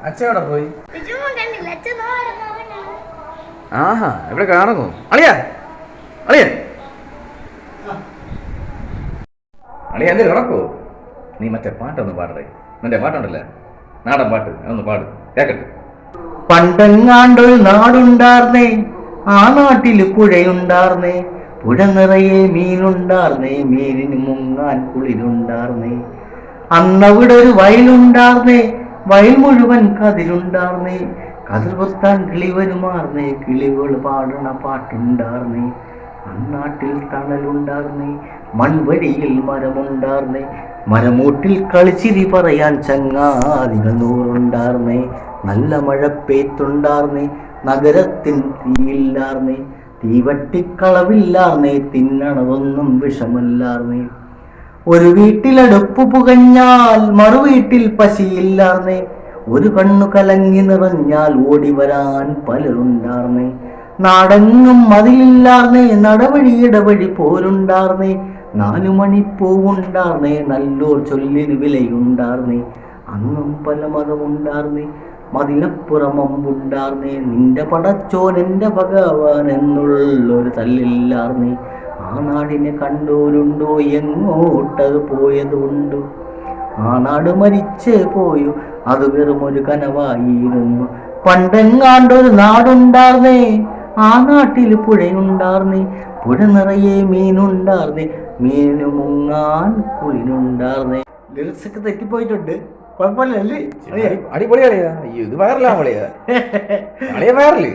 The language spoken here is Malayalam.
അച്ഛവിടെ പോയി? ആഹാ, എവിടെ കാണുന്നു? അളിയാ അളിയ അളിയ എന്തെങ്കിലും ഉറക്കോ? നീ മറ്റേ പാട്ടൊന്ന് പാടേ. നിന്റെ പാട്ടുണ്ടല്ലേ, നാടൻ പാട്ട്, അതൊന്ന് പാട് കേക്കട്ടെ. പണ്ടെങ്ങാണ്ടൊരു നാടുണ്ടാർന്നേ, ആ നാട്ടില് പുഴയുണ്ടാർന്നേ, പുഴ നിറയെ മീനുണ്ടാർന്നേ, മീനിന് മുങ്ങാൻ കുളിരുണ്ടാർന്നേ. അന്നവിടെ ഒരു വയലുണ്ടാർന്നേ, വയൽ മുഴുവൻ കതിരുണ്ടാർന്നേ, കതിർ കൊത്താൻ കിളി വരുമാർന്നേ, കിളികൾ പാടണ പാട്ടുണ്ടാർന്നേ. അന്നാട്ടിൽ തണലുണ്ടാർന്നേ, മൺവഴിയിൽ മരമുണ്ടാർന്നേ, മരമൂട്ടിൽ കളിച്ചിരി പറയാൻ ചങ്ങാതികൾ നൂറുണ്ടാർന്നേ. നല്ല മഴ പെയ്ത്തുണ്ടാർന്നേ, നഗരത്തിൻ തീയില്ലാർന്നേ, തീവട്ടിക്കളവില്ലാർന്നേ, തിന്നണതൊന്നും വിഷമല്ലാർന്നേ. ഒരു വീട്ടിലടുപ്പ് പുകഞ്ഞാൽ മറുവീട്ടിൽ പശിയില്ലാർന്നേ, ഒരു കണ്ണു കലങ്ങി നിറഞ്ഞാൽ ഓടി വരാൻ പലരുണ്ടാർന്നേ. നാടെങ്ങും മതിലില്ലാർന്നേ, നടവഴി ഇടവഴി പോരുണ്ടാർന്നേ, 4 മണിപ്പൂവുണ്ടാർന്നേ, നല്ലോർ ചൊല്ലിന് വിലയുണ്ടാർന്നേ. അന്നും പല മതമുണ്ടാർന്നേ, മതിലപ്പുറം അമ്പുണ്ടാർന്നേ, നിന്റെ പടച്ചോൻ എന്റെ ഭഗവാൻ എന്നുള്ളൊരു തല്ലില്ലാർന്നേ. ആ നാടിനെ കണ്ടോരുണ്ടോ, എങ്ങോട്ടത് പോയതുണ്ടോ? ആ നാട് മരിച്ചേ പോയോ, അത് വെറും ഒരു കനവായിരുന്നു. പണ്ടെങ്ങാണ്ടൊരു നാടുണ്ടാർന്നേ, ആ നാട്ടിൽ പുഴയുണ്ടാർന്നേ, പുഴ നിറയെ മീനുണ്ടാർന്നേ, മീനു മുങ്ങാൻ കുളിനുണ്ടാർന്നേ. ലിറിക്സ് ഒക്കെ തെറ്റിപ്പോയിട്ടുണ്ട്, കുഴപ്പമില്ലല്ലേ? അടിപൊളിയാളിയാ. ഇത് വയറലാ. വയറല്.